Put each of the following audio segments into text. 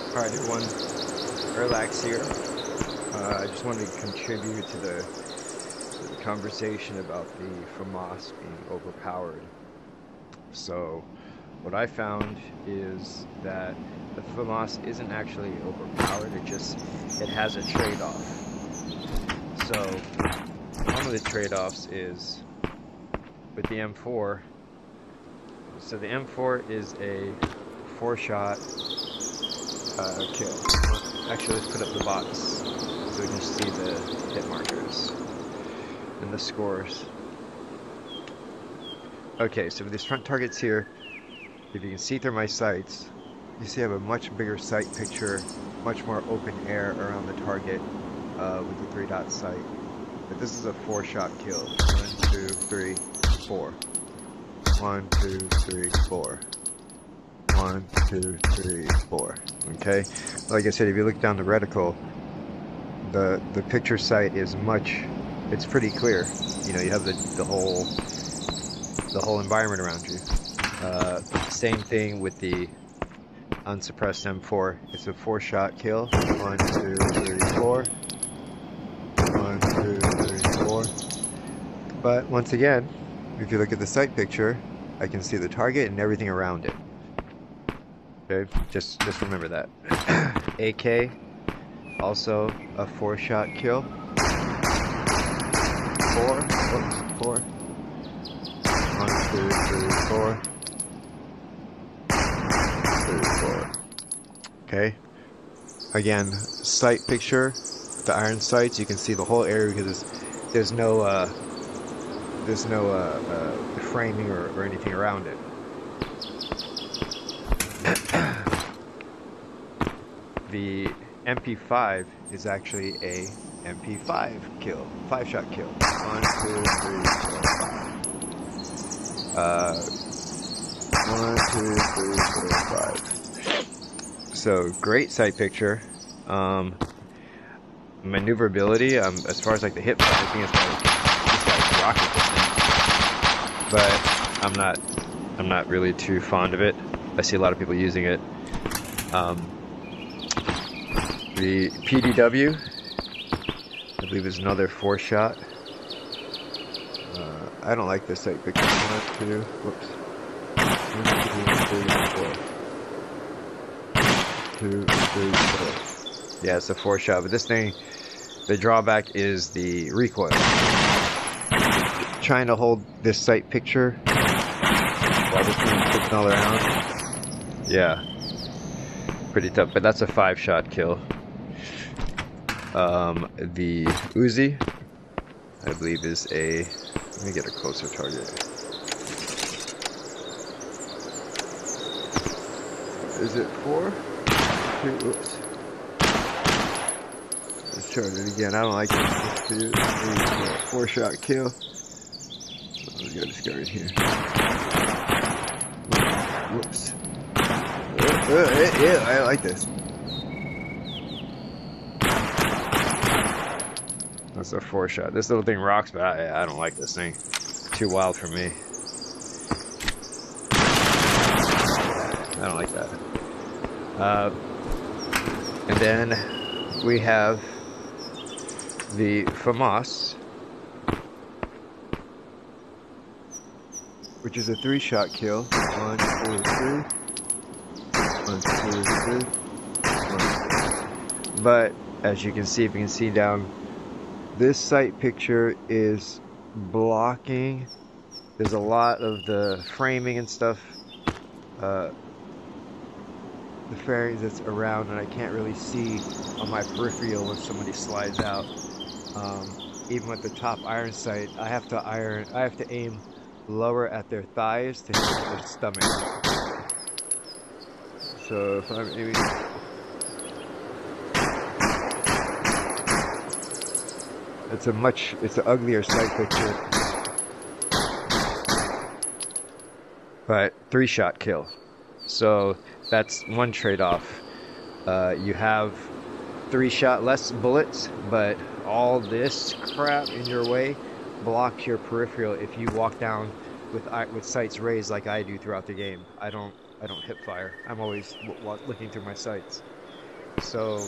Alright everyone, Relax here. I just wanted to contribute to the conversation about the FAMAS being overpowered. So, what I found is that the FAMAS isn't actually overpowered, it has a trade-off. So, one of the trade-offs is with the M4. So the M4 is a 4-shot kill. Actually, let's put up the box so we can see the hit markers and the scores. Okay, so with these front targets here, if you can see through my sights, you see I have a much bigger sight picture, much more open air around the target with the 3-dot sight. But this is a 4-shot kill. 1, 2, 3, 4. 1, 2, 3, 4. 1, 2, 3, 4. Okay, like I said, if you look down the reticle, the picture sight is it's pretty clear. You know, you have the whole environment around you. Same thing with the unsuppressed M4. It's a 4-shot kill. 1, 2, 3, 4. 1, 2, 3, 4. But once again, if you look at the sight picture, I can see the target and everything around it. Okay, just remember that. AK, also a 4-shot kill. 4. 1, 2, 3, 4. 4. Okay. Again, sight picture, the iron sights, you can see the whole area because there's no framing or anything around it. The MP5 is actually a MP5 kill, 5-shot kill. 1, 2, 3, 4, 5. 1, 2, 3, 4, 5. So great sight picture. Maneuverability, as far as like the hip side, I think it's like rocket this thing. But I'm not really too fond of it. I see a lot of people using it. The PDW, I believe, is another 4-shot. I don't like this sight picture. 1, 2, whoops. 1, 2, 3, 4. 2, 3, 4. Yeah, it's a 4-shot, but this thing, the drawback is the recoil. Trying to hold this sight picture while this thing is flipping all around. Yeah, pretty tough, but that's a 5-shot kill. The Uzi, I believe, is a, let me get a closer target. Is it 4? 2, oops. Let's try it again. I don't like this. 2, 3, 4. 4-shot kill. We got discovered here. Whoops. Yeah, I like this. That's a 4-shot. This little thing rocks, but I don't like this thing. Too wild for me. I don't like that. And then we have the FAMAS, which is a 3-shot kill. 1, 2, 3. 1, 2, 3. 1, 2. But as you can see, if you can see down, this sight picture is blocking. There's a lot of the framing and stuff, the fairings that's around, and I can't really see on my peripheral when somebody slides out. Even with the top iron sight, I have to aim lower at their thighs to hit their stomach. So if I'm aiming, it's an uglier sight picture. But 3-shot kill. So that's one trade-off. You have 3-shot less bullets, but all this crap in your way blocks your peripheral if you walk down with sights raised like I do throughout the game. I don't hip fire. I'm always looking through my sights. So,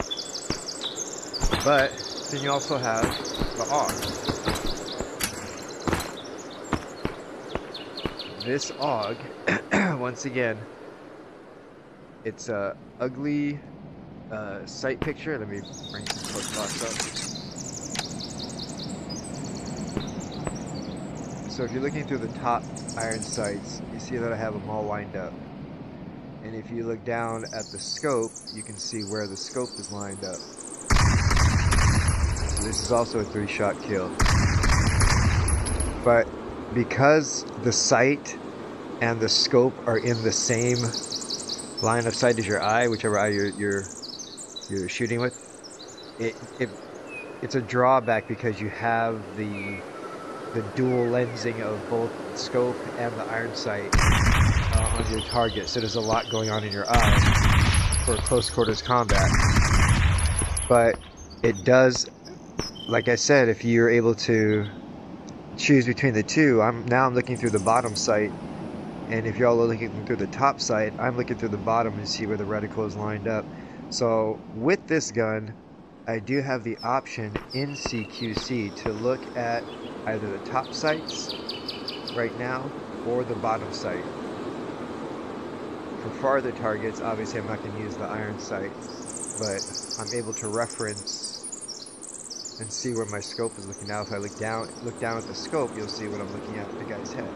but then you also have the AUG. This AUG, once again, it's a ugly sight picture. Let me bring some close shots up. So if you're looking through the top iron sights, you see that I have them all lined up. And if you look down at the scope, you can see where the scope is lined up. So this is also a 3-shot kill. But because the sight and the scope are in the same line of sight as your eye, whichever eye you're shooting with, it's a drawback because you have the dual lensing of both scope and the iron sight on your target. So there's a lot going on in your eye for close quarters combat. But it does, like I said, if you're able to choose between the two, I'm looking through the bottom sight, and if you're all looking through the top sight, I'm looking through the bottom and see where the reticle is lined up. So with this gun, I do have the option in CQC to look at either the top sights right now or the bottom sight. For farther targets, obviously I'm not going to use the iron sight, but I'm able to reference and see where my scope is looking. Now if I look down at the scope, you'll see what I'm looking at the guy's head.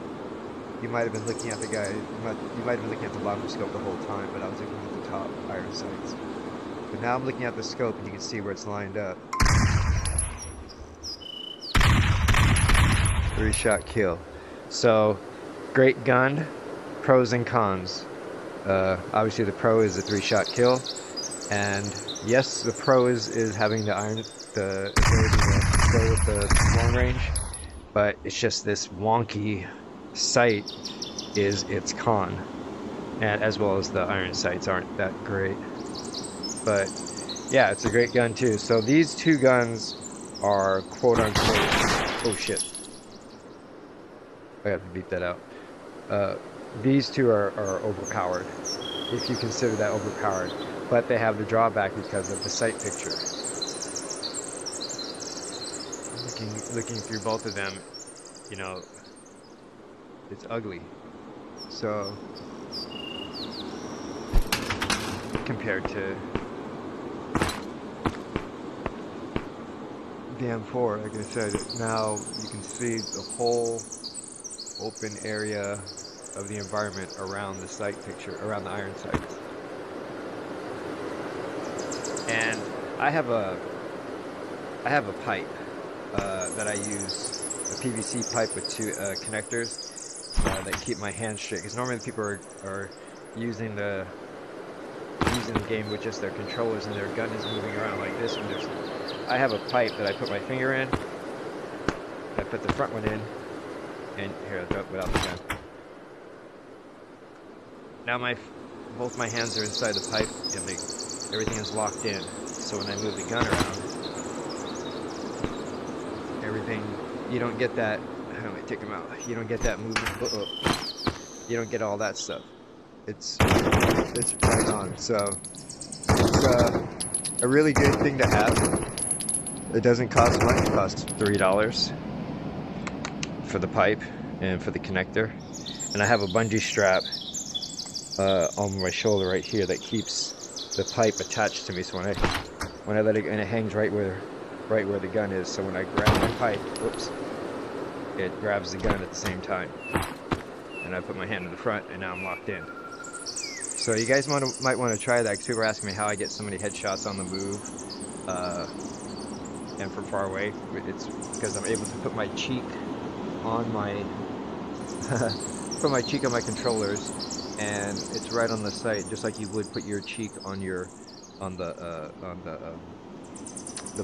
You might have been looking at the guy, you might have been looking at the bottom scope the whole time, but I was looking at the top iron sights. But now I'm looking at the scope and you can see where it's lined up. 3-shot kill. So, great gun, pros and cons. Obviously the pro is a 3-shot kill, and yes, the pro is having the ability to go with the long range, but it's just this wonky sight is its con, and as well as the iron sights aren't that great. But yeah, it's a great gun too. So these two guns are quote unquote, oh shit, I have to beat that out. These two are overpowered, if you consider that overpowered, but they have the drawback because of the sight picture. Looking through both of them, you know, it's ugly. So compared to the M4, like I said, now you can see the whole open area of the environment around the sight picture, around the iron sights. And I have a pipe that I use, a PVC pipe with two connectors that keep my hands straight. Because normally people are using the game with just their controllers and their gun is moving around like this. I have a pipe that I put my finger in. I put the front one in, and here I'll do it without the gun. Now both my hands are inside the pipe, and everything is locked in. So when I move the gun around, you don't get that. Let me take them out. You don't get that movement. You don't get all that stuff. It's right on. So it's a really good thing to have. It doesn't cost much. It costs $3 for the pipe and for the connector. And I have a bungee strap on my shoulder right here that keeps the pipe attached to me. So when I let it, and it hangs right where the gun is. So when I grab my pipe, whoops, it grabs the gun at the same time. And I put my hand in the front, and now I'm locked in. So you guys might want to try that, because people are asking me how I get so many headshots on the move and from far away. It's because I'm able to put my cheek on my controllers, and it's right on the sight, just like you would put your cheek on the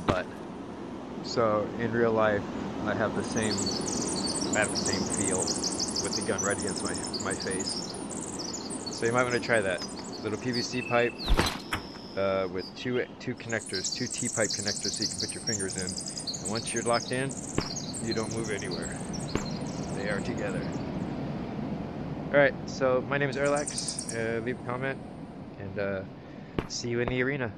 butt. So in real life, I have the same feel with the gun right against my face. So you might want to try that little PVC pipe with two connectors, two T-pipe connectors, so you can put your fingers in. And once you're locked in, you don't move anywhere. They are together. All right. So my name is Erlax. Leave a comment, and see you in the arena.